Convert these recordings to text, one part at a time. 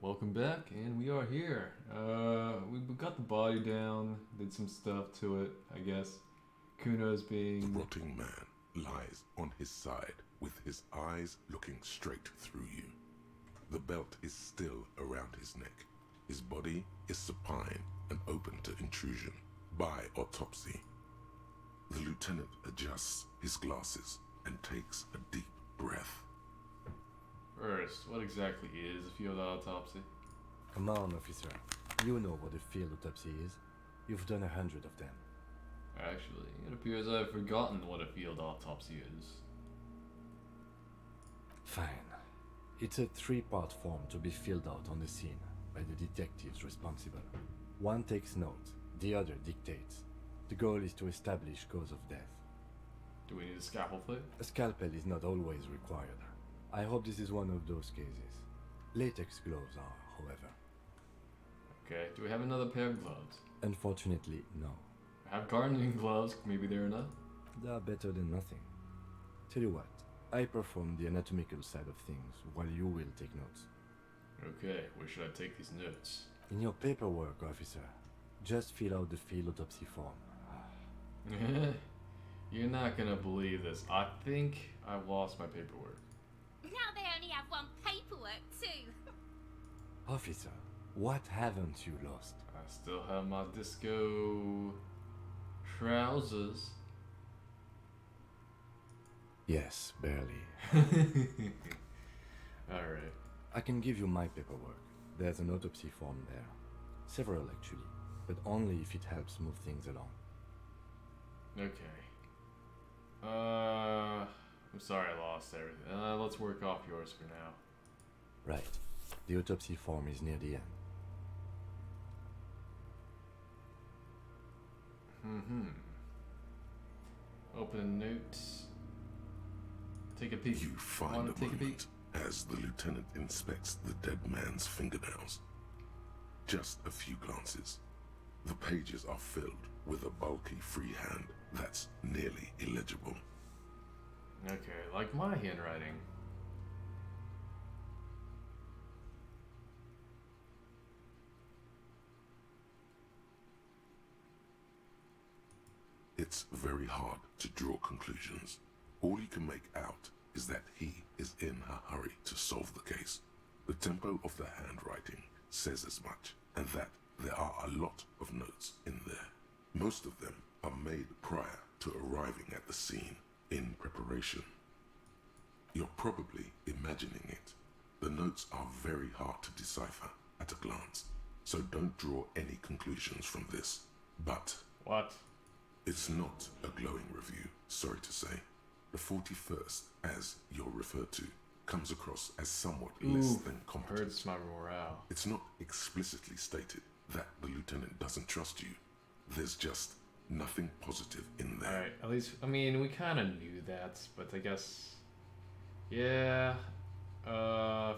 Welcome back, and we are here. We got the body down, did some stuff to it, I guess. Kuno's The being. rotting man lies on his side with his eyes looking straight through you. The belt is still around his neck. His body is supine and open to intrusion by autopsy. The lieutenant adjusts his glasses and takes a deep breath. First, what exactly is a field autopsy? Come on, officer. You know what a field autopsy is. You've done 100 of them. Actually, it appears I've forgotten what a field autopsy is. Fine. It's a 3-part form to be filled out on the scene by the detectives responsible. One takes notes, the other dictates. The goal is to establish cause of death. Do we need a scalpel for it? A scalpel is not always required. I hope this is one of those cases. Latex gloves are, however. Okay, do we have another pair of gloves? Unfortunately, no. I have gardening gloves, maybe they're enough? They are better than nothing. Tell you what, I perform the anatomical side of things while you will take notes. Okay, where should I take these notes? In your paperwork, officer, just fill out the field autopsy form. You're not gonna believe this. I think I lost my paperwork. Now they only have one paperwork too. Officer, what haven't you lost? I still have my disco trousers. Yes, barely. Alright. I can give you my paperwork. There's an autopsy form there. Several, actually, but only if it helps move things along. Okay. I'm sorry I lost everything. Let's work off yours for now. Right. The autopsy form is near the end. Open notes. Take a peek. You find Wanna a take a peek? moment as the lieutenant inspects the dead man's fingernails. Just a few glances. The pages are filled with a bulky freehand that's nearly illegible. Okay, like my handwriting. It's very hard to draw conclusions. All you can make out is that he is in a hurry to solve the case. The tempo of the handwriting says as much, and that there are a lot of notes in there. Most of them are made prior to arriving at the scene in preparation. You're probably imagining it. The notes are very hard to decipher at a glance, so don't draw any conclusions from this. But What? it's not a glowing review, sorry to say. The 41st, as you're referred to, comes across as somewhat less than competent. Hurts my morale. It's not explicitly stated that the lieutenant doesn't trust you. There's just nothing positive in there. Alright, at least, I mean, we kind of knew that, but I guess. Yeah.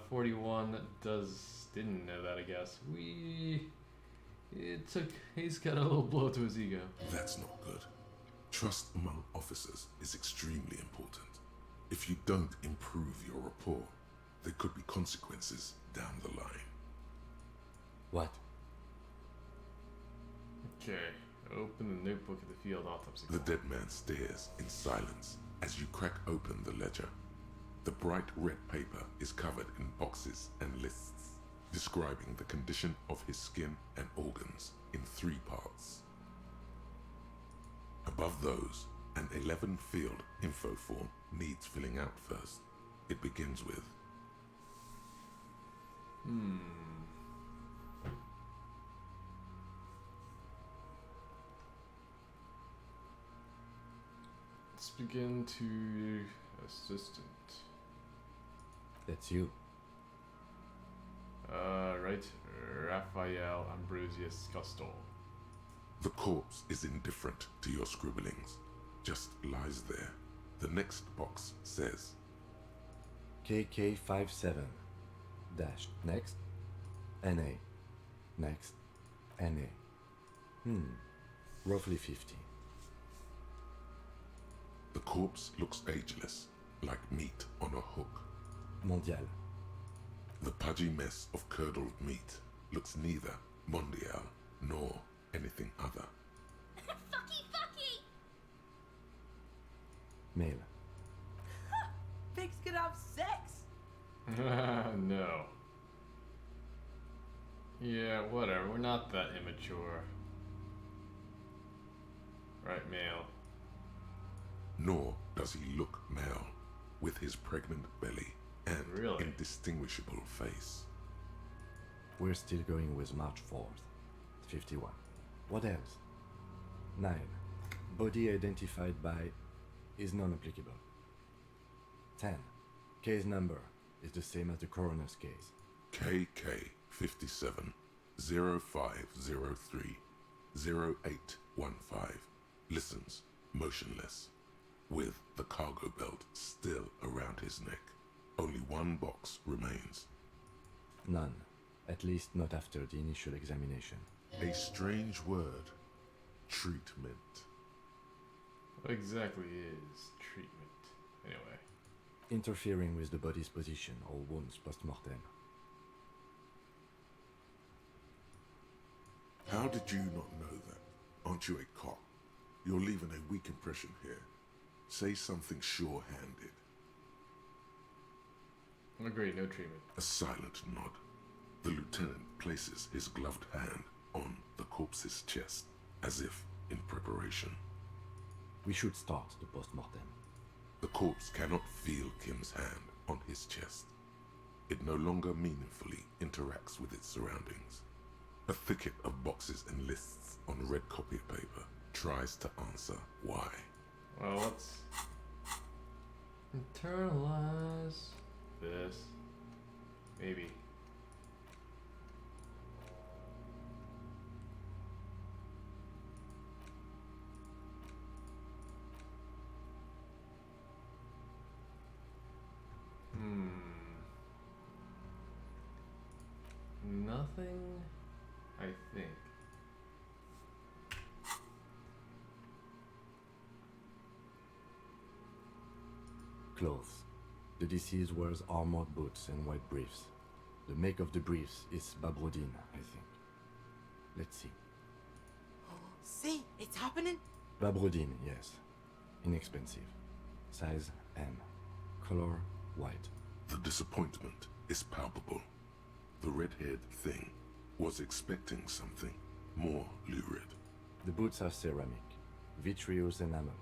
41 didn't know that, I guess. He's got a little blow to his ego. That's not good. Trust among officers is extremely important. If you don't improve your rapport, there could be consequences down the line. What? Okay, open the notebook of the field autopsy. The dead man stares in silence as you crack open the ledger. The bright red paper is covered in boxes and lists, describing the condition of his skin and organs in 3 parts. Above those, an 11-field info form needs filling out first. It begins with, Let's begin to assistant. That's you. Right, Raphael Ambrosius Costol. the corpse is indifferent to your scribblings, just lies there. The next box says, KK57 dash next NA next NA. Roughly 50. the corpse looks ageless, like meat on a hook. Mondial. The pudgy mess of curdled meat looks neither mondial nor anything other. Fucky fucky! Male. Pigs can have sex! No. Yeah, whatever. We're not that immature. Right, male. Nor does he look male, with his pregnant belly and Really? indistinguishable face. We're still going with March 4th. 51. What else? 9. Body identified by is non-applicable. 10. Case number is the same as the coroner's case. KK 57 0503 0815 listens motionless, with the cargo belt still around his neck. Only one box remains. None. At least not after the initial examination. A strange word. Treatment. What exactly is treatment? Anyway. Interfering with the body's position or wounds post-mortem. How did you not know that? Aren't you a cop? You're leaving a weak impression here. Say something sure-handed. Agreed, no treatment. A silent nod. The lieutenant places his gloved hand on the corpse's chest, as if in preparation. We should start the post-mortem. The corpse cannot feel Kim's hand on his chest. It no longer meaningfully interacts with its surroundings. A thicket of boxes and lists on red copy paper tries to answer why. Well, let's internalize this. Maybe. Nothing, I think. Clothes. The deceased wears armored boots and white briefs. The make of the briefs is Babrodine, I think. Let's see. See, it's happening. Babrodine, yes. Inexpensive. Size M. Color white. The disappointment is palpable. The red-haired thing was expecting something more lurid. The boots are ceramic, vitreous enamel.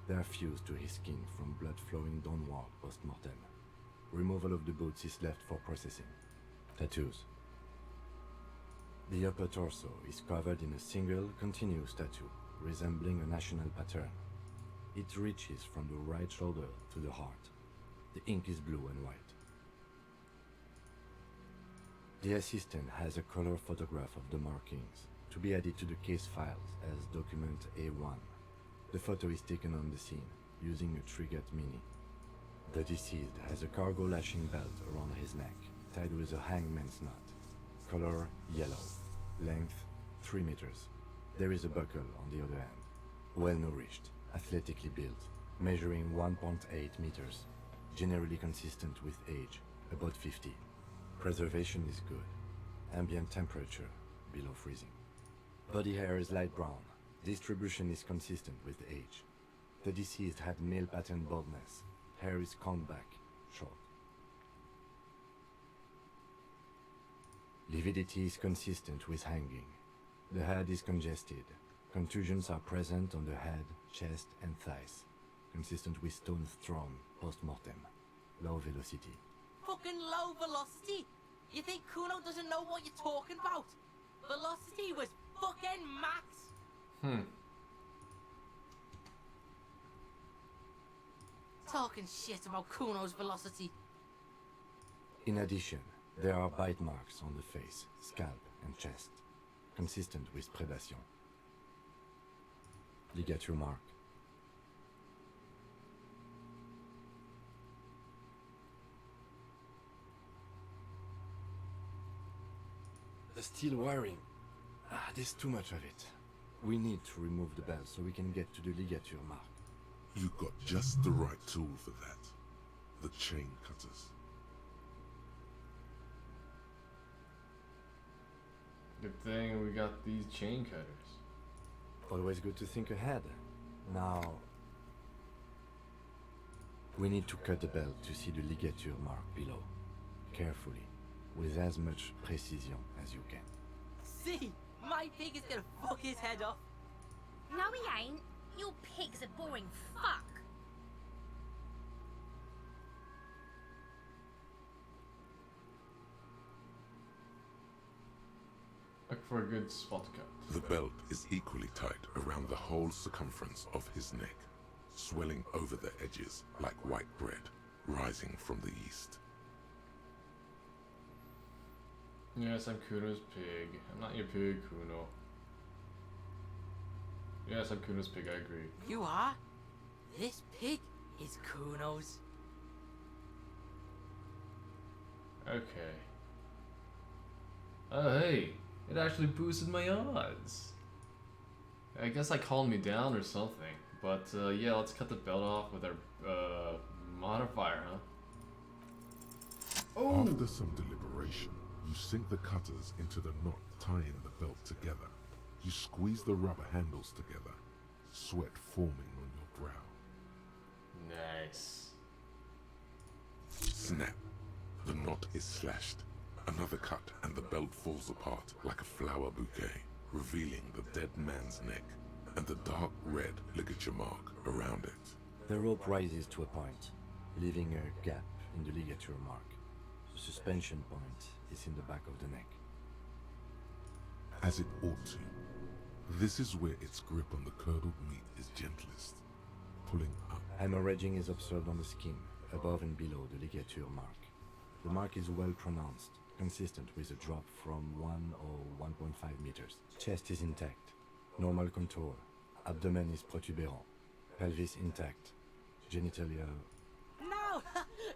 They are fused to his skin from blood flowing downward post-mortem. Removal of the boots is left for processing. Tattoos. The upper torso is covered in a single continuous tattoo, resembling a national pattern. It reaches from the right shoulder to the heart. The ink is blue and white. The assistant has a color photograph of the markings, to be added to the case files as document A1. The photo is taken on the scene, using a Trigat Mini. The deceased has a cargo lashing belt around his neck, tied with a hangman's knot. Color yellow. Length 3 meters. There is a buckle on the other end. Well-nourished, athletically built, measuring 1.8 meters. Generally consistent with age, about 50. Preservation is good. Ambient temperature, below freezing. Body hair is light brown. Distribution is consistent with age. The deceased had male pattern baldness. Hair is combed back, short. Lividity is consistent with hanging. The head is congested. Contusions are present on the head, chest, and thighs. Consistent with stones thrown post-mortem. Low velocity. Fucking low velocity. You think Kuno doesn't know what you're talking about? Velocity was fucking max. Talking shit about Kuno's velocity. In addition, there are bite marks on the face, scalp, and chest, consistent with predation. Ligature mark. The steel wiring. There's too much of it. We need to remove the belt so we can get to the ligature mark. You got just the right tool for that. The chain cutters. Good thing we got these chain cutters. Always good to think ahead. Now, we need to cut the belt to see the ligature mark below. Carefully, with as much precision as you can. See, my pig is gonna fuck his head off. No, he ain't. Your pig's a boring fuck. Look for a good spot to cut. The belt is equally tight around the whole circumference of his neck, swelling over the edges like white bread rising from the east. Yes, I'm Kuno's pig. I'm not your pig, Kuno. Yes, I'm Kuno's pig, I agree. You are? This pig is Kuno's. Okay. Oh, hey. It actually boosted my odds. I guess I calmed me down or something. But, yeah, let's cut the belt off with our, modifier, huh? Oh! After some deliberation, you sink the cutters into the knot tying the belt together. You squeeze the rubber handles together, sweat forming on your brow. Nice. Snap. The knot is slashed. Another cut and the belt falls apart like a flower bouquet, revealing the dead man's neck and the dark red ligature mark around it. The rope rises to a point, leaving a gap in the ligature mark. The suspension point is in the back of the neck. As it ought to. This is where its grip on the curdled meat is gentlest, pulling up. Hemorrhaging is observed on the skin, above and below the ligature mark. The mark is well pronounced, consistent with a drop from 1 or 1.5 meters. Chest is intact, normal contour. Abdomen is protuberant, pelvis intact, genitalia. No!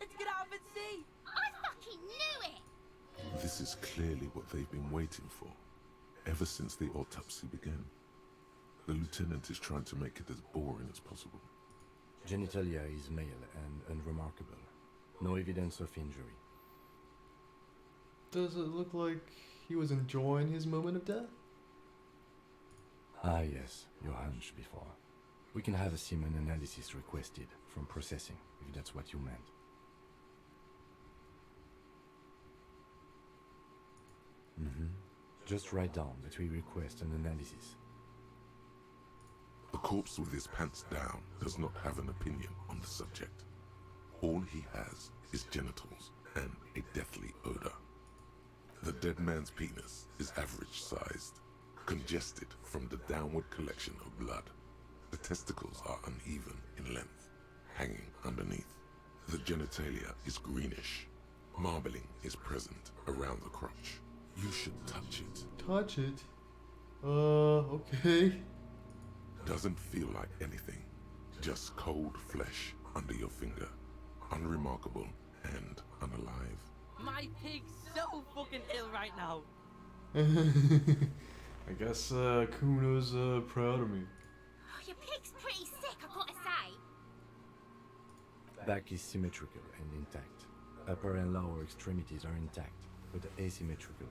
It's gonna happen, see! I fucking knew it! This is clearly what they've been waiting for, ever since the autopsy began. The lieutenant is trying to make it as boring as possible. Genitalia is male and unremarkable. No evidence of injury. Does it look like he was enjoying his moment of death? Ah yes, your hunch before. We can have a semen analysis requested from processing, if that's what you meant. Just write down that we request an analysis. The corpse with his pants down does not have an opinion on the subject. All he has is genitals and a deathly odor. The dead man's penis is average sized, congested from the downward collection of blood. The testicles are uneven in length, hanging underneath. The genitalia is greenish. Marbling is present around the crotch. You should touch it. Touch it? Okay. Doesn't feel like anything. Just cold flesh under your finger. Unremarkable and unalive. My pig's so fucking ill right now. I guess, Kuno's, proud of me. Oh, your pig's pretty sick, I gotta say. Back is symmetrical and intact. Upper and lower extremities are intact, but asymmetrical.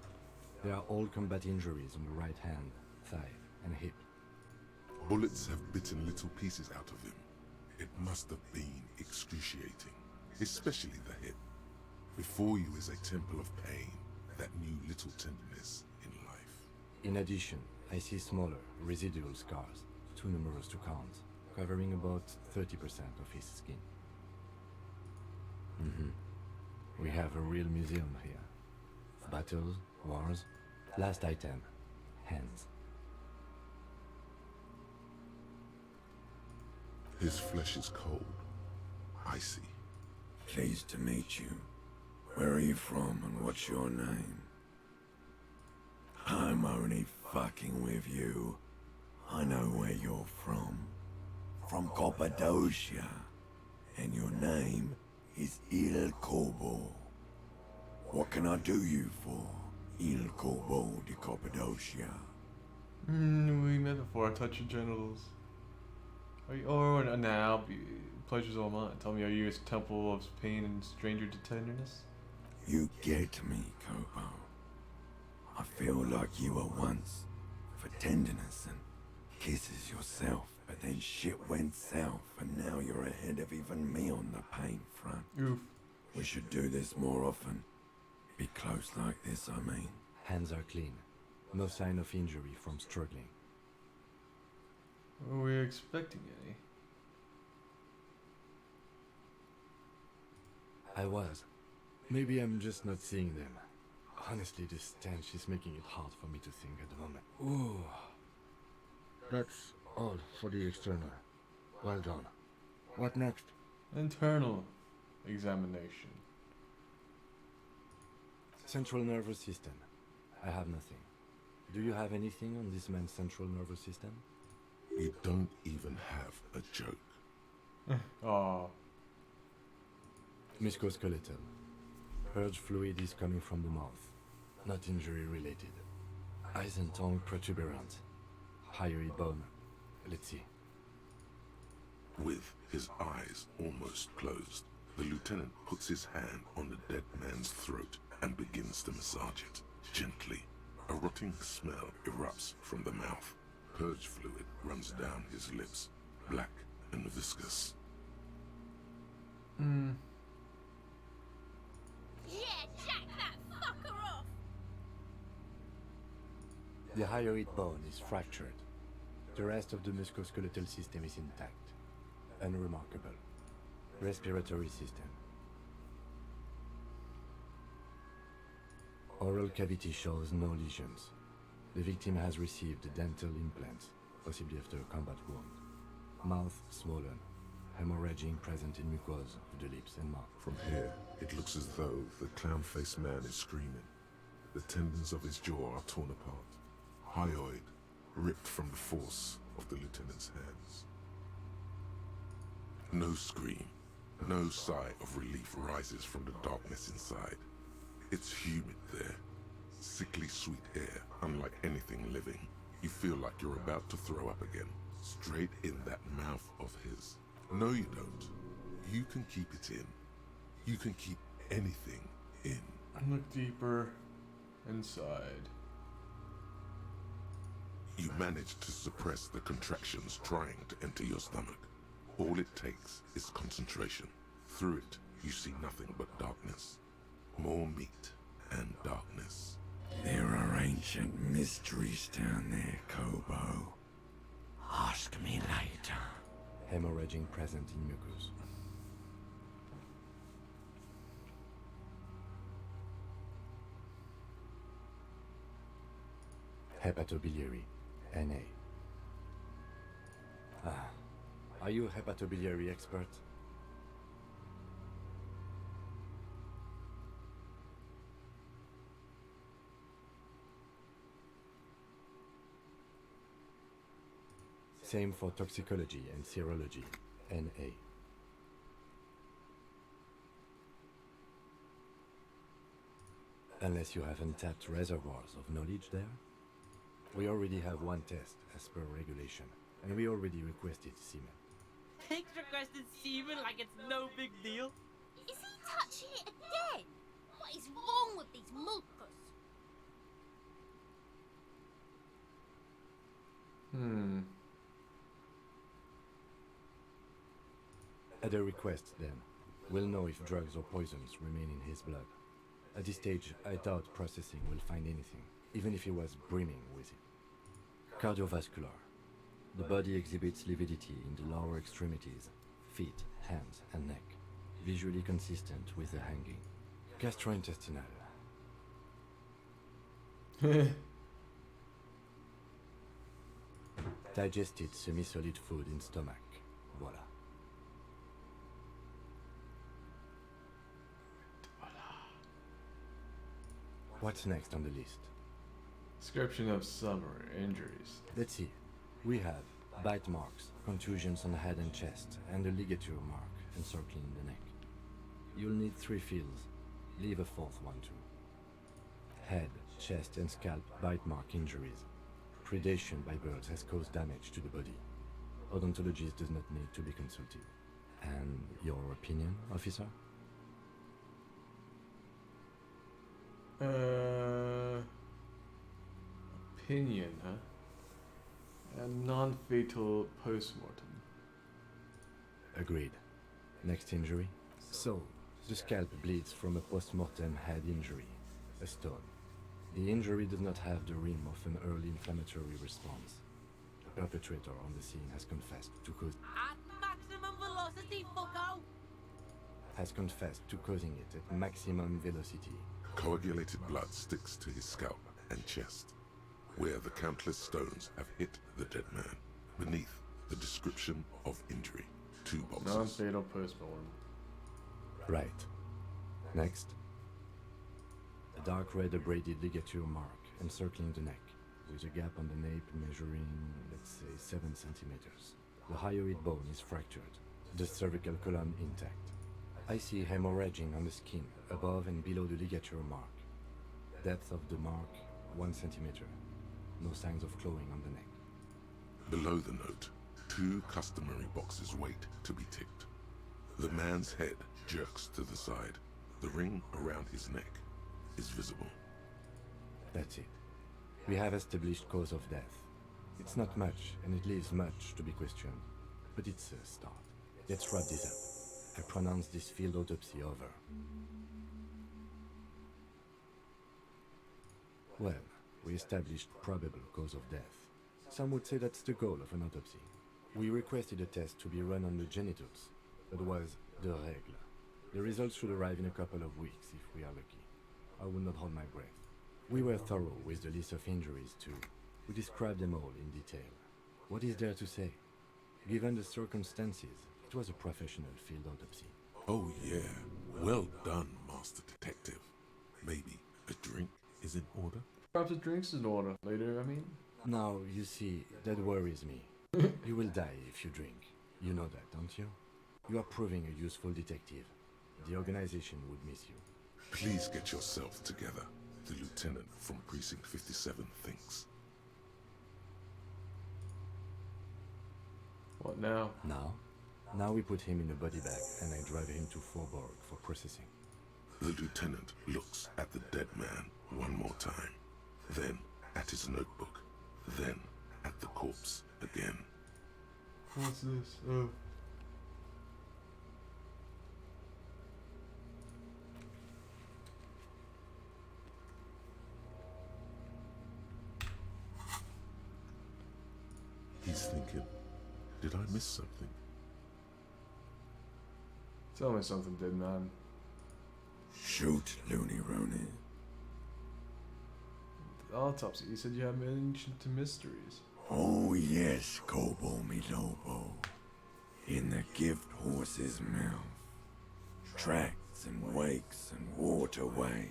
There are all combat injuries on the right hand, thigh, and hip. Bullets have bitten little pieces out of him. It must have been excruciating, especially the hip. Before you is a temple of pain that knew little tenderness in life. In addition, I see smaller, residual scars, too numerous to count, covering about 30% of his skin. We have a real museum here. Battles, wars. Last item, hands. His flesh is cold, icy. Pleased to meet you. Where are you from and what's your name? I'm only fucking with you. I know where you're from. From Cappadocia. And your name is Il Corbo. What can I do you for, Il Corbo de Cappadocia? We met before. I touch your genitals. Are you, or now, pleasure's all mine. Tell me, are you a temple of pain and stranger to tenderness? You get me, Cobo. I feel like you were once. For tenderness and kisses yourself, but then shit went south, and now you're ahead of even me on the pain front. Oof. We should do this more often. Be close like this, I mean. Hands are clean. No sign of injury from struggling. Were we expecting any? I was. Maybe I'm just not seeing them. Honestly, this stench is making it hard for me to think at the moment. Ooh. That's all for the external. Well done. What next? Internal examination. Central nervous system. I have nothing. Do you have anything on this man's central nervous system? You don't even have a joke. Oh. Musculoskeletal. Purge fluid is coming from the mouth. Not injury related. Eyes and tongue protuberant. Hyoid bone. Let's see. With his eyes almost closed, the lieutenant puts his hand on the dead man's throat and begins to massage it, gently. A rotting smell erupts from the mouth. Purge fluid runs down his lips, black and viscous. Yeah, jack that fucker off! The hyoid bone is fractured. The rest of the musculoskeletal system is intact. Unremarkable. Respiratory system. Oral cavity shows no lesions. The victim has received dental implants, possibly after a combat wound. Mouth swollen. Hemorrhaging present in mucosa of the lips and mouth. From here, it looks as though the clown-faced man is screaming. The tendons of his jaw are torn apart. Hyoid ripped from the force of the lieutenant's hands. No scream, no sigh of relief rises from the darkness inside. It's humid there. Sickly sweet air, unlike anything living. You feel like you're about to throw up again, straight in that mouth of his. No, you don't. You can keep it in. You can keep anything in. Look deeper inside. You manage to suppress the contractions trying to enter your stomach. All it takes is concentration. Through it, you see nothing but darkness. More meat and darkness. There are ancient mysteries down there, Kobo. Ask me later. Hemorrhaging present in mucus. Hepatobiliary, NA. Are you a hepatobiliary expert? Same for toxicology and serology, NA. Unless you have untapped reservoirs of knowledge there. We already have one test as per regulation, and we already requested semen. Pigs requested semen like it's no big deal. Is he touching it again? What is wrong with these mulpers? At a request, then, we'll know if drugs or poisons remain in his blood. At this stage, I doubt processing will find anything, even if he was brimming with it. Cardiovascular. The body exhibits lividity in the lower extremities, feet, hands, and neck, visually consistent with the hanging. Gastrointestinal. Digested semi-solid food in stomach. Voila. What's next on the list? Description of summer injuries. Let's see. We have bite marks, contusions on the head and chest, and a ligature mark encircling the neck. You'll need 3 fields. Leave a 4th one too. Head, chest, and scalp bite mark injuries. Predation by birds has caused damage to the body. Odontologist does not need to be consulted. And your opinion, officer? opinion, huh? A non-fatal post-mortem. Agreed. Next injury? So, the scalp bleeds from a post-mortem head injury, a stone. The injury does not have the rim of an early inflammatory response. The perpetrator on the scene has confessed to At maximum velocity, fucko! has confessed to causing it at maximum velocity. Coagulated blood sticks to his scalp and chest, where the countless stones have hit the dead man. Beneath the description of injury, 2 boxes. Non-fatal post-mortem. Right. Next. A dark red abraded ligature mark encircling the neck, with a gap on the nape measuring, let's say, 7 centimeters. The hyoid bone is fractured, the cervical column intact. I see hemorrhaging on the skin, above and below the ligature mark. Depth of the mark, 1 centimeter. No signs of clawing on the neck. Below the note, 2 customary boxes wait to be ticked. The man's head jerks to the side. The ring around his neck is visible. That's it. We have established cause of death. It's not much, and it leaves much to be questioned. But it's a start. Let's wrap this up. I pronounce this field autopsy over. Well, we established probable cause of death. Some would say that's the goal of an autopsy. We requested a test to be run on the genitals. That was the règle. The results should arrive in a couple of weeks if we are lucky. I will not hold my breath. We were thorough with the list of injuries too. We described them all in detail. What is there to say? Given the circumstances, it was a professional field autopsy. Oh yeah, well done, Master Detective. Maybe a drink is in order? Perhaps the drink's in order later, I mean. Now, you see, that worries me. You will die if you drink. You know that, don't you? You are proving a useful detective. The organization would miss you. Please get yourself together. The lieutenant from Precinct 57 thinks. What now? Now we put him in a body bag and I drive him to Forborg for processing. The lieutenant looks at the dead man one more time, then at his notebook, then at the corpse again. What's this? Oh. He's thinking, did I miss something? Tell me something, dead man. Shoot, Looney Rooney. The autopsy, you said you had ancient mysteries. Oh yes, Kobo mi Lobo. In the gift horse's mouth. Tracks and wakes and waterways.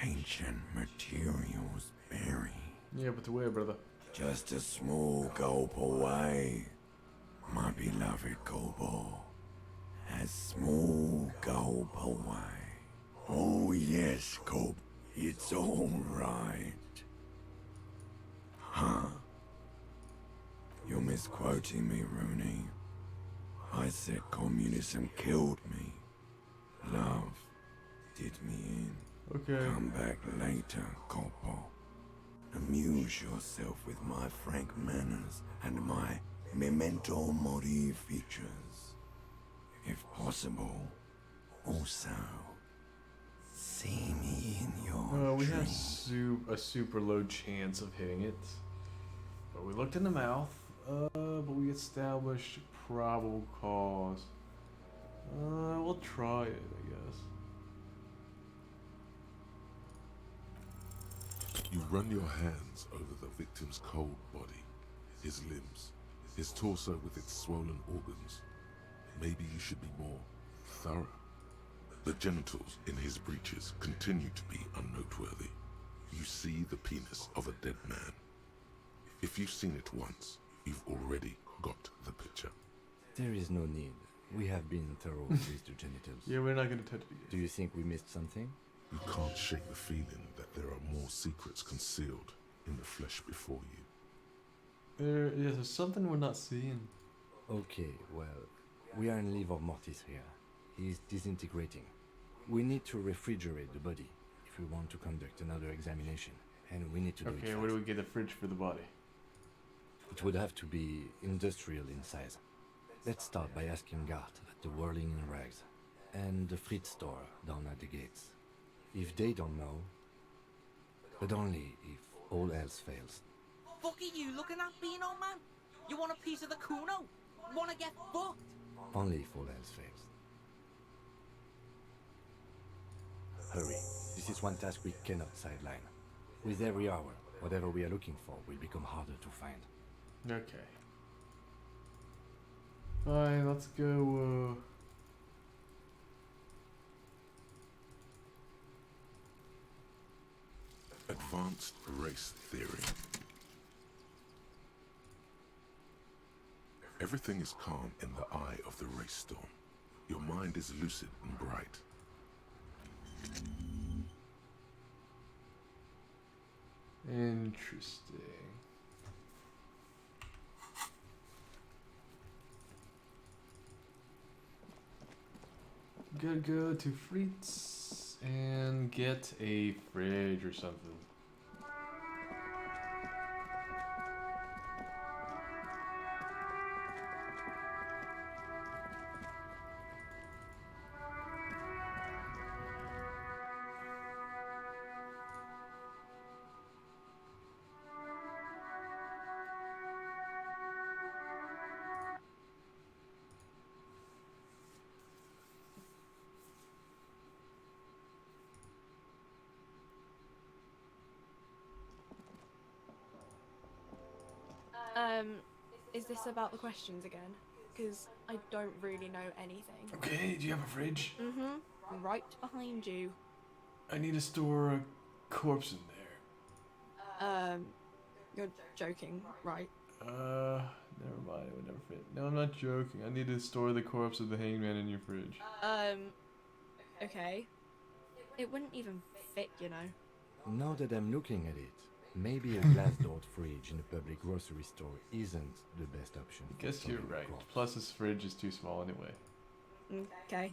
Ancient materials buried. Yeah, but where, brother? Just a small gulp away. My beloved Kobo. A small gulp away. Oh yes, Cobb. It's all right. Huh? You're misquoting me, Rooney. I said communism killed me. Love did me in. Okay. Come back later, Corporal. Amuse yourself with my frank manners and my memento mori features. If possible, also, see me in your We had dreams. a super low chance of hitting it. But we looked in the mouth, but we established probable cause. We'll try it, I guess. You run your hands over the victim's cold body, his limbs, his torso with its swollen organs. Maybe you should be more thorough. The genitals in his breeches continue to be unnoteworthy. You see the penis of a dead man. If you've seen it once, you've already got the picture. There is no need. We have been thorough with the genitals. Yeah, we're not gonna touch it Do again. you think we missed something? You can't shake the feeling that there are more secrets concealed in the flesh before you. There's something we're not seeing. Okay, well, we are in livor mortis here. He is disintegrating. We need to refrigerate the body if we want to conduct another examination. and we need to do it Okay, fast. where do we get a fridge for the body? It would have to be industrial in size. Let's start by asking Gart at the Whirling in Rags and the Fritz store down at the gates. If they don't know, but only if all else fails. Fuck are you looking at, Beano, man? You want a piece of the Kuno? Wanna get fucked? Only if all else fails. Hurry. This is one task we cannot sideline. With every hour, whatever we are looking for will become harder to find. Okay. Fine, let's go, Advanced race theory. Everything is calm in the eye of the race storm. Your mind is lucid and bright. Interesting. Gotta go to Fritz and get a fridge or something. Is this about the questions again? Because I don't really know anything. Okay, do you have a fridge? Mm-hmm. Right behind you. I need to store a corpse in there. You're joking, right? Never mind, it would never fit. No, I'm not joking. I need to store the corpse of the hangman in your fridge. Okay. It wouldn't even fit, you know. Now that I'm looking at it, maybe a glass-doored fridge in a public grocery store isn't the best option. I guess you're right. Plus, this fridge is too small anyway. Okay.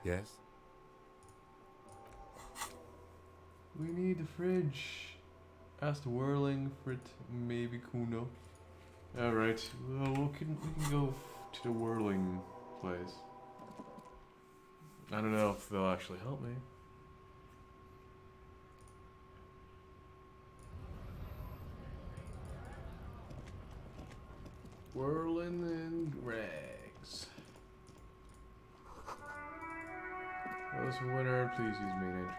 Yes? We need a fridge. Ask the Whirling for it, maybe Kuno. Alright, well, we can go to the Whirling place. I don't know if they'll actually help me. Whirling in rags. Those for winner, please use main entrance.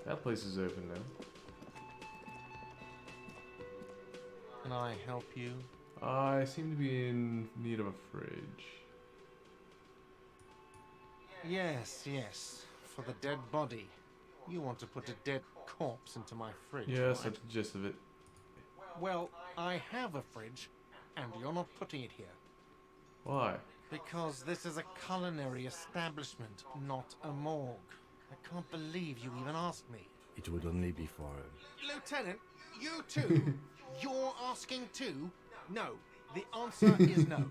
That place is open now. Can I help you? I seem to be in need of a fridge. Yes, yes. For the dead body. You want to put a dead corpse into my fridge, Yes, right? that's the gist of it. Well, I have a fridge, and you're not putting it here. Why? Because this is a culinary establishment, not a morgue. I can't believe you even asked me. It would only be for... Lieutenant, you too? You're asking too? No. The answer is no.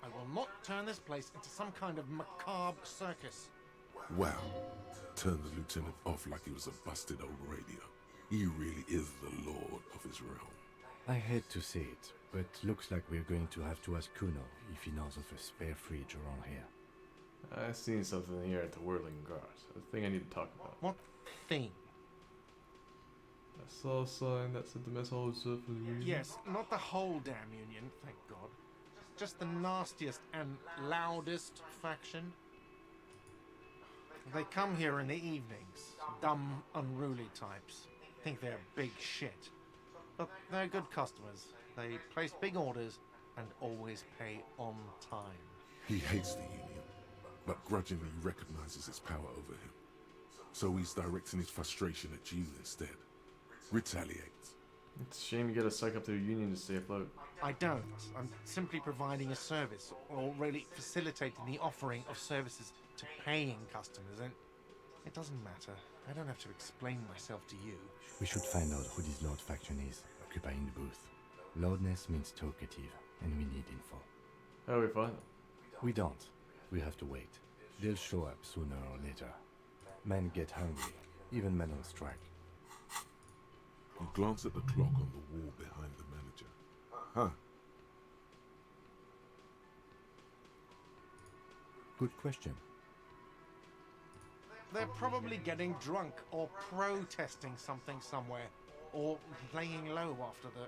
I will not turn this place into some kind of macabre circus. Wow. Turned the lieutenant off like he was a busted old radio. He really is the lord of his realm. I hate to say it, but looks like we're going to have to ask Kuno if he knows of a spare fridge around here. I seen something here at the Whirling Guard. A thing I need to talk about. What thing? I saw a sign that said the mess hall was up for the union. Yes, not the whole damn union, thank God. Just the nastiest and loudest faction. They come here in the evenings. Dumb, unruly types. Think they're big shit. But they're good customers. They place big orders and always pay on time. He hates the union, but grudgingly recognizes its power over him. So he's directing his frustration at you instead. Retaliate. It's a shame you gotta suck up to a union to stay afloat. I don't. I'm simply providing a service, or really facilitating the offering of services to paying customers, and it doesn't matter. I don't have to explain myself to you. We should find out who this Lord faction is, occupying the booth. Loudness means talkative, and we need info. How do we find them? We don't. We have to wait. They'll show up sooner or later. Men get hungry, even men on strike. You glance at the clock on the wall behind the manager. Huh. Good question. They're probably getting drunk or protesting something somewhere, or laying low after the,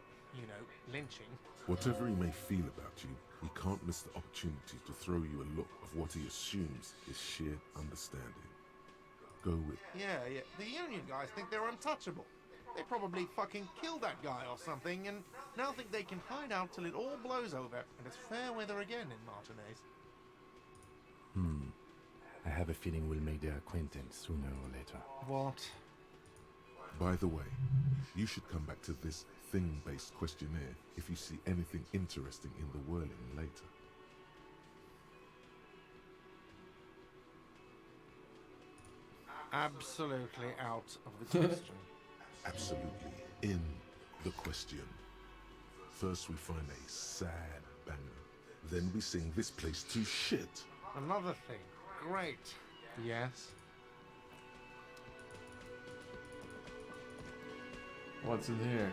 lynching. Whatever he may feel about you, he can't miss the opportunity to throw you a look of what he assumes is sheer understanding. Go with Yeah, the union guys think they're untouchable. They probably fucking killed that guy or something, and now think they can hide out till it all blows over, and it's fair weather again in Martinez. I have a feeling we'll make their acquaintance sooner or later. What? By the way, you should come back to this thing-based questionnaire if you see anything interesting in the whirling later. Absolutely out of the question. Absolutely in the question. First we find a sad banger. Then we sing this place to shit. Another thing. Great. Yes? What's in here?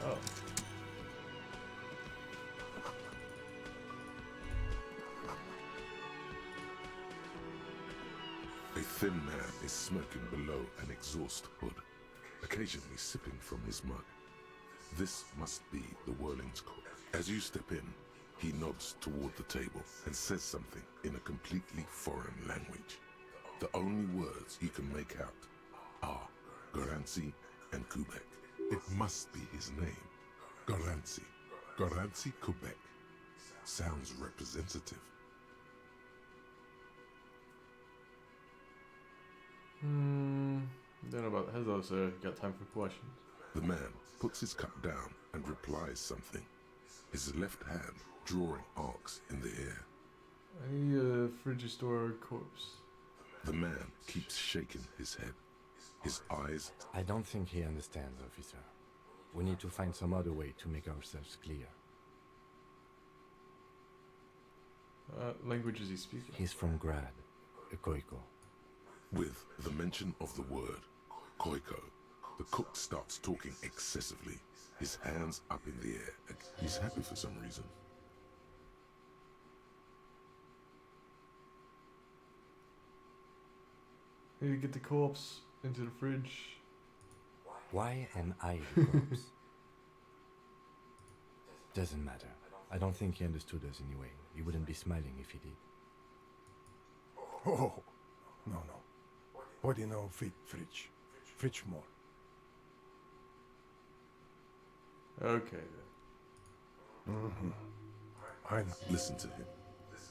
Oh. A thin man is smoking below an exhaust hood, occasionally sipping from his mug. This must be the Whirling's cook. As you step in, he nods toward the table and says something in a completely foreign language. The only words you can make out are Garancy and Quebec. It must be his name. Garancy. Garancy Quebec. Sounds representative. Don't know about hello, sir. Got time for questions. The man puts his cup down and replies something, his left hand drawing arcs in the air. Any fridge store corpse? The man keeps shaking his head. His eyes... I don't think he understands, officer. We need to find some other way to make ourselves clear. Language is he speaking? He's from Grad, a Koiko. With the mention of the word Koiko, the cook starts talking excessively, his hands up in the air. He's happy for some reason. Need to get the corpse into the fridge. Why am I the corpse? Doesn't matter. I don't think he understood us anyway. He wouldn't be smiling if he did. Oh, no. What do you know, fridge? Fridge more. Okay then. I know. Listen to him.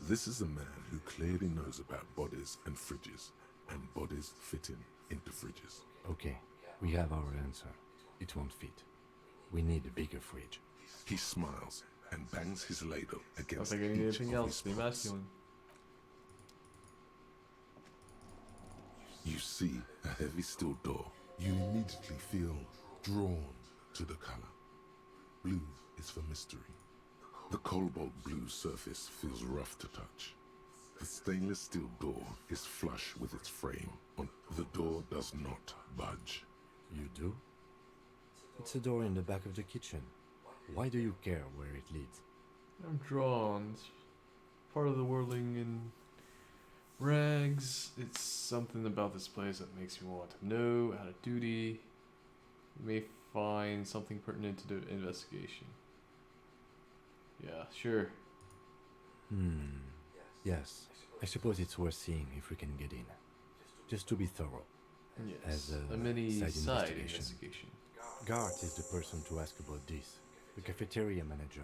This is a man who clearly knows about bodies and fridges, and bodies fitting into fridges. Okay, we have our answer. It won't fit. We need a bigger fridge. He smiles and bangs his ladle I against don't think I need each anything of else. his Be pots. masculine. You see a heavy steel door. You immediately feel drawn to the color. Blue is for mystery. The cobalt blue surface feels rough to touch. The stainless steel door is flush with its frame. The door does not budge. You do? It's a door in the back of the kitchen. Why do you care where it leads? I'm drawn. It's part of the whirling in rags. It's something about this place that makes me want to know. Out of duty, you may find something pertinent to the investigation. Yeah, sure. Yes. I suppose it's worth seeing if we can get in. Just to be thorough. Yes, As a mini side side investigation. investigation. Gart is the person to ask about this. The cafeteria manager.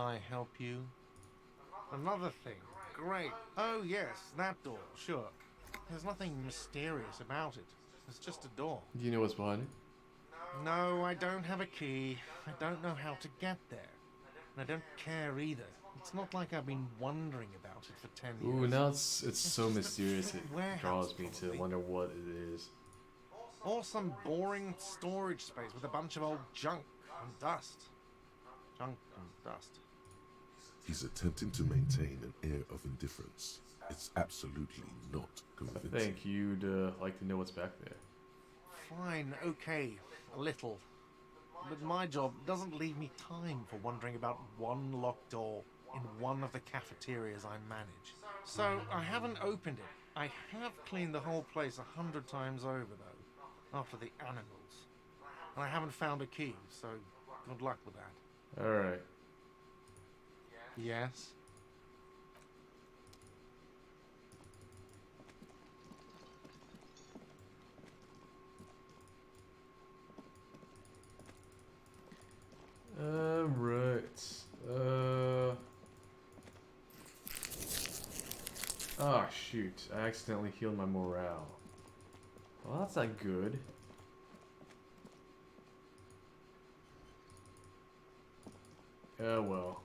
I help you? Another thing. Great. Oh, yes, that door, sure. There's nothing mysterious about it. It's just a door. Do you know what's behind it? No, I don't have a key. I don't know how to get there. And I don't care either. It's not like I've been wondering about it for 10 years. Ooh, now it's so just a mysterious. fake It warehouse, draws me to probably. wonder what it is. Or some boring storage space with a bunch of old junk and dust. Junk and dust. He's attempting to maintain an air of indifference. It's absolutely not I convincing. think you'd like to know what's back there. Fine, okay, a little. But my job doesn't leave me time for wondering about one locked door in one of the cafeterias I manage. So I haven't opened it. I have cleaned the whole place 100 times over, though, after the animals. And I haven't found a key, so good luck with that. Alright. Yes? Right. Oh shoot, I accidentally healed my morale. Well, that's not good. Oh well.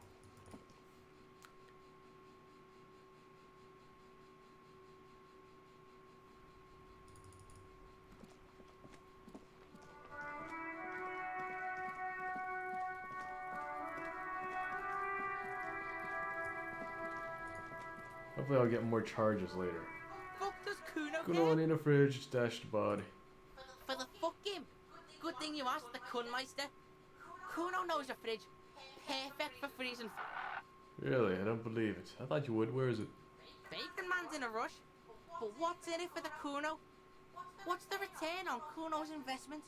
Hopefully I'll get more charges later. Fuck does Kuno Kuno care? in a fridge, stashed the body. For the fuck him. Good thing you asked the Kunmeister. Kuno knows a fridge. Perfect for freezing. Really, I don't believe it. I thought you would. Where is it? Bacon Man's in a rush. But what's in it for the Kuno? What's the return on Kuno's investment?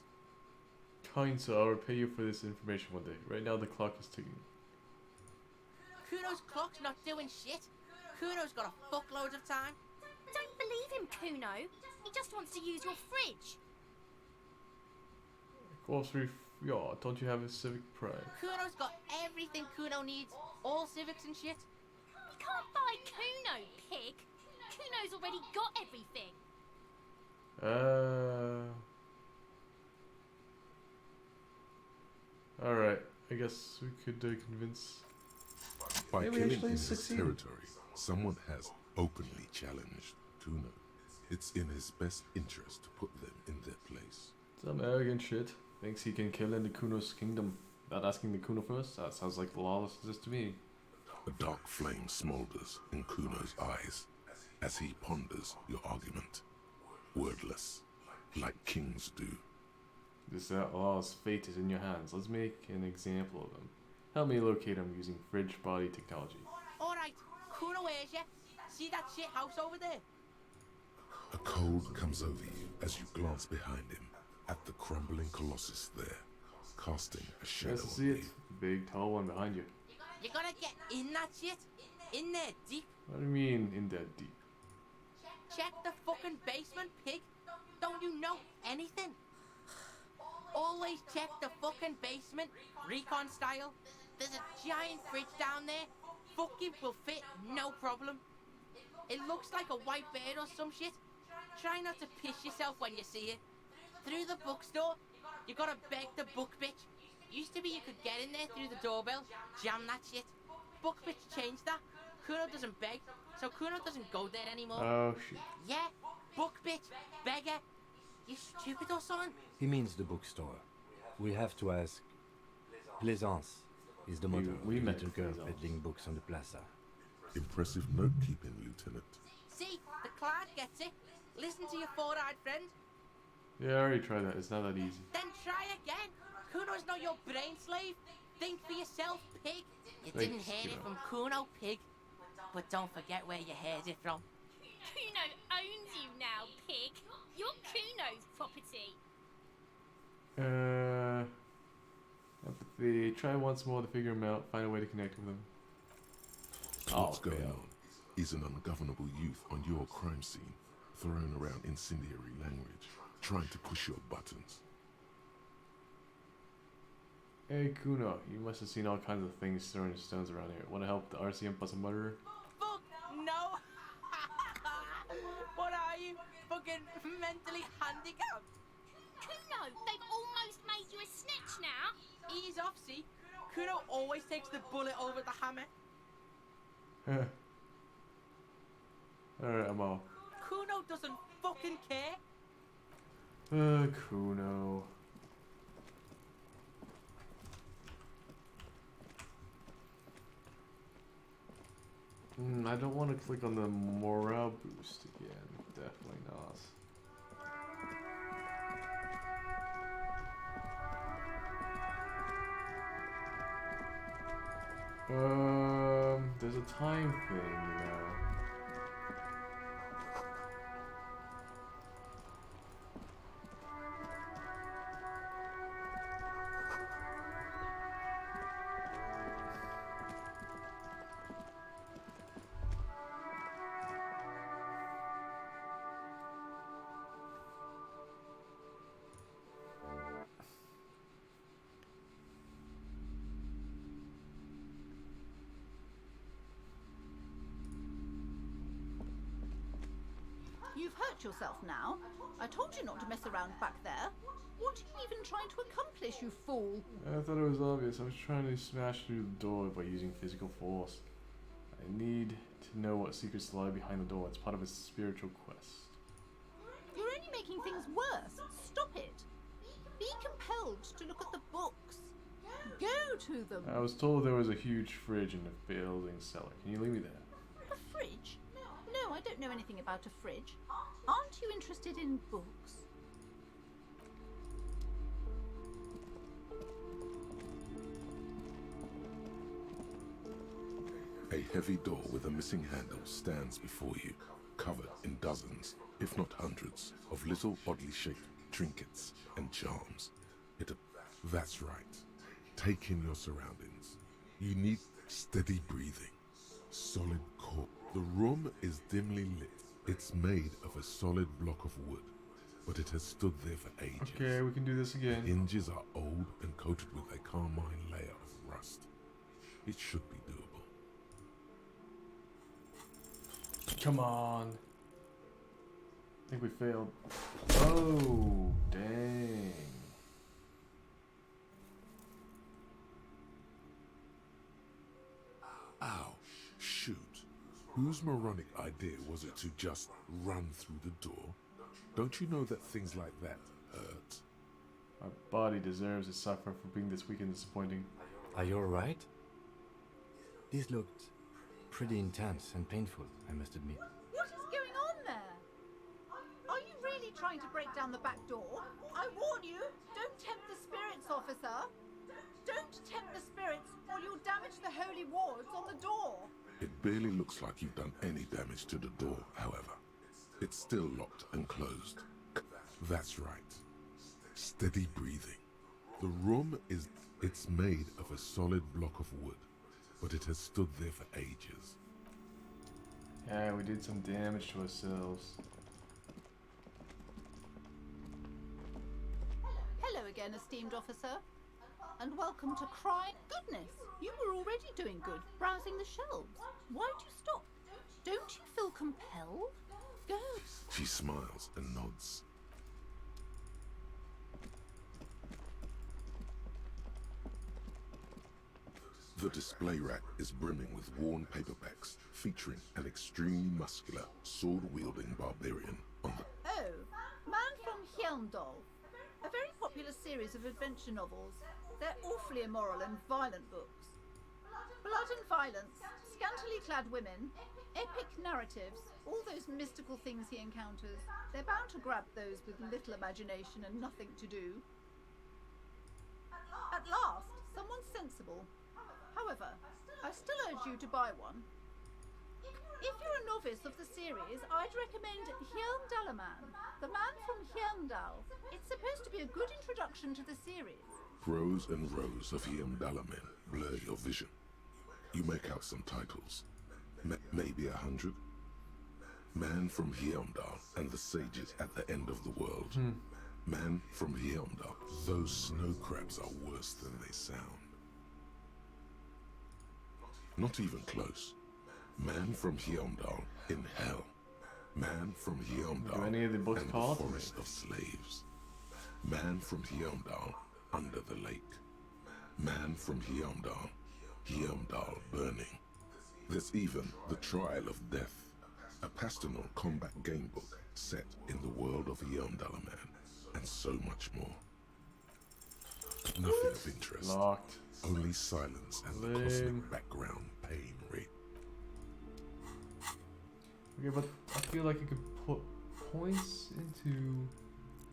Kind sir, I'll repay you for this information one day. Right now the clock is ticking. Kuno's clock's not doing shit. Kuno's got a fuckload of time. Don't believe him, Kuno. He just wants to use your fridge. Grocery, yeah, don't you have a civic pride? Kuno's got everything Kuno needs. All civics and shit. You can't buy Kuno, pig. Kuno's already got everything. Alright, I guess we could convince... By Maybe killing actually in his succeed. territory, someone has openly challenged Kuno. It's in his best interest to put them in their place. Some arrogant shit. Thinks he can kill into Kuno's kingdom without asking the Kuno first? That sounds like lawlessness to me. A dark flame smolders in Kuno's eyes as he ponders your argument. Wordless, like kings do. This outlaw's fate is in your hands. Let's make an example of him. Help me locate him using fridge body technology. Alright, Kuno hears ya. See that shit house over there? A cold comes over you as you glance behind him at the crumbling colossus there, casting a shadow Nice to on see it. you. Big tall one behind you. You gotta get in that shit. In there, deep. What do you mean in that deep? Check the fucking basement, pig. Don't you know anything? Always check the fucking basement, recon style. There's a giant fridge down there. Fucking will fit, no problem. It looks like a white bird or some shit. Try not to piss yourself when you see it. Through the bookstore, you gotta beg the book bitch. Used to be you could get in there through the doorbell, jam that shit. Book bitch changed that. Kuno doesn't beg, so Kuno doesn't go there anymore. Oh shit. Yeah, book bitch, beggar. You stupid or something? He means the bookstore. We have to ask. Plaisance is the motto of we the met little girl Plaisance. peddling books on the plaza. Impressive note-keeping, Lieutenant. See, the clod gets it. Listen to your four-eyed friend. Yeah, I already tried that. It's not that easy. Then try again. Kuno's not your brain slave. Think for yourself, pig. You Thanks, didn't hear it Kuno. from Kuno, pig. But don't forget where you heard it from. Kuno owns you now, pig. You're Kuno's property. Empathy. Try once more to figure him out. Find a way to connect with him. What's Oh, going fail. on? Is an ungovernable youth on your crime scene, throwing around incendiary language, trying to push your buttons. Hey Kuno, you must have seen all kinds of things throwing stones around here. Want to help the RCM bust a murderer? Fuck no! What are you? Fucking mentally handicapped? Kuno, they've almost made you a snitch now. Ease off, see? Kuno always takes the bullet over the hammer. Alright, I'm off. Kuno doesn't fucking care. Kuno. I don't want to click on the morale boost again. Definitely not. There's a time thing, you know. You've hurt yourself now. I told you not to mess around back there. What are you even trying to accomplish, you fool? I thought it was obvious. I was trying to smash through the door by using physical force. I need to know what secrets lie behind the door. It's part of a spiritual quest. You're only making things worse. Stop it. Be compelled to look at the books. Go to them. I was told there was a huge fridge in the building cellar. Can you leave me there? A fridge? No, I don't know anything about a fridge. Aren't you interested in books? A heavy door with a missing handle stands before you, covered in dozens, if not hundreds, of little oddly shaped trinkets and charms. That's right. Take in your surroundings. You need steady breathing, solid core. The room is dimly lit. It's made of a solid block of wood, but it has stood there for ages. Okay, we can do this The again. hinges are old and coated with a carmine layer of rust. It should be doable. Come on. I think we failed. Oh, dang. Ow, shoot. Whose moronic idea was it to just run through the door? Don't you know that things like that hurt? Our body deserves to suffer for being this weak and disappointing. Are you alright? This looked pretty intense and painful, I must admit. What is going on there? Are you really trying to break down the back door? I warn you, don't tempt the spirits, officer. Don't tempt the spirits, or you'll damage the holy wards on the door. It barely looks like you've done any damage to the door, however. It's still locked and closed. That's right. Steady breathing. The room it's made of a solid block of wood, but it has stood there for ages. Yeah, we did some damage to ourselves. Hello again, esteemed officer. And welcome to Crying Goodness. You were already doing good, browsing the shelves. Why'd you stop? Don't you feel compelled? Go. She smiles and nods. The display rack is brimming with worn paperbacks featuring an extremely muscular, sword-wielding barbarian on the... Oh, Man from Hyandal. A very popular series of adventure novels. They're awfully immoral and violent books. Blood and violence, scantily clad women, epic narratives, all those mystical things he encounters. They're bound to grab those with little imagination and nothing to do. At last, someone sensible. However, I still urge you to buy one. If you're a novice of the series, I'd recommend Hyandalaman, the Man from Hyandal. It's supposed to be a good introduction to the series. Rows and rows of Hyandalamen blur your vision. You make out some titles. Maybe 100. Man from Hyandal and the Sages at the End of the World. Man from Hyundai, those snow crabs are worse than they sound. Not even close. Man from Hyundai in hell. Man from Do Hyundai any of the books and call the to me? forest of slaves. Man from Hyundai under the lake. Man from Hyundai, Hyundai burning. There's even The Trial of Death, a pastoral combat game book set in the world of Hyundai Man, and so much more. Nothing of interest. Locked. Only silence and the Lame. cosmic background pain rate. Okay, but I feel like I could put points into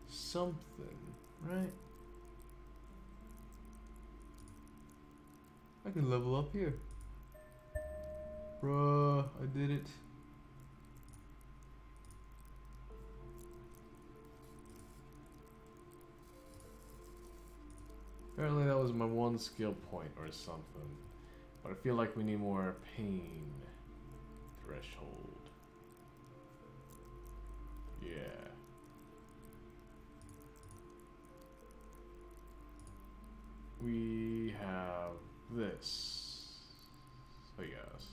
something, right? I can level up here. Bruh, I did it. Apparently that was my one skill point or something. But I feel like we need more pain threshold. Yeah. We have this. So yes.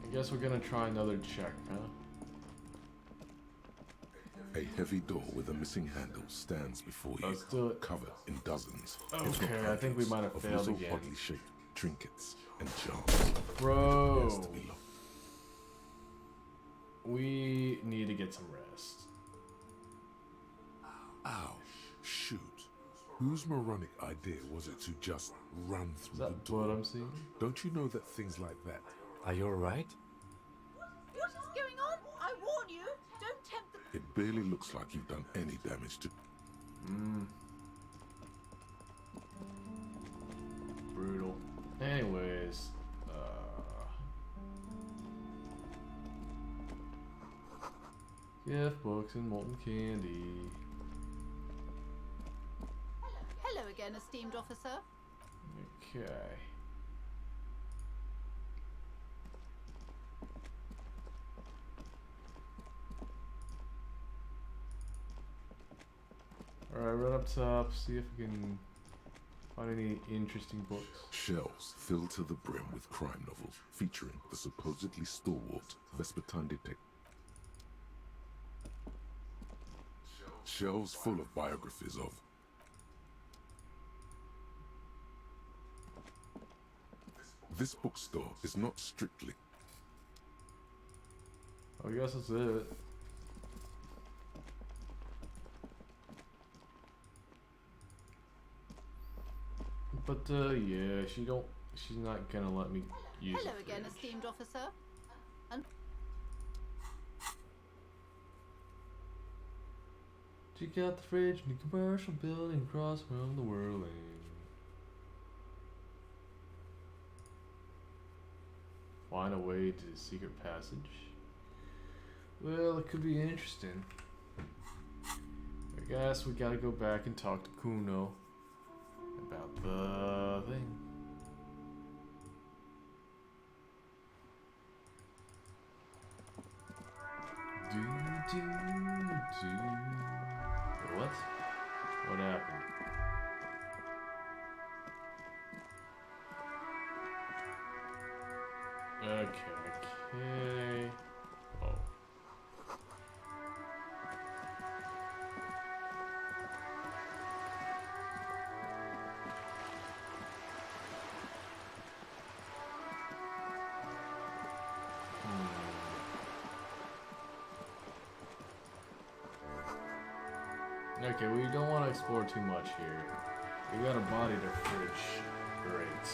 I guess we're gonna try another check, huh? A heavy door with a missing handle stands before you, Let's do it. covered in dozens, if not Okay, I think we hundreds, might have of failed little again. oddly shaped trinkets and charms. Bro, Has to be locked. we need to get some rest. Ow! Shoot! Whose moronic idea was it to just run Is through that the what door? I'm seeing? Don't you know that things like that? Are you alright? What is going on? I warn you, don't tempt the... It barely looks like you've done any damage to. Brutal. Anyways, gift books and molten candy. Hello again, esteemed officer. Okay. Alright, run up top, see if we can find any interesting books. Shelves filled to the brim with crime novels featuring the supposedly stalwart Vespertine detective. Shelves full of biographies of. This bookstore is not strictly. I guess that's it. But yeah, she's not gonna let me use Hello the again, fridge. esteemed officer. And Check out the fridge in the commercial building across from the whirling. Find a way to the secret passage. Well, it could be interesting. I guess we gotta go back and talk to Kuno about the thing. Do do do. What? What happened? Okay. Oh. Okay, we don't want to explore too much here. We got a body to fridge. Great.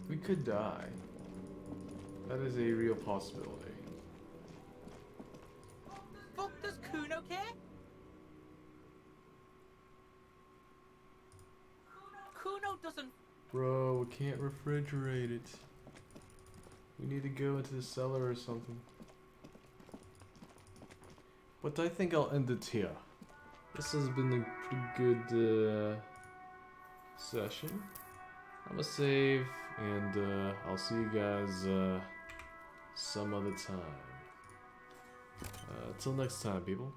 We could die. That is a real possibility. Fuck does Kuno care? Kuno doesn't. Bro, we can't refrigerate it. We need to go into the cellar or something. But I think I'll end it here. This has been a pretty good session. I'm gonna save, and I'll see you guys some other time. Till next time, people.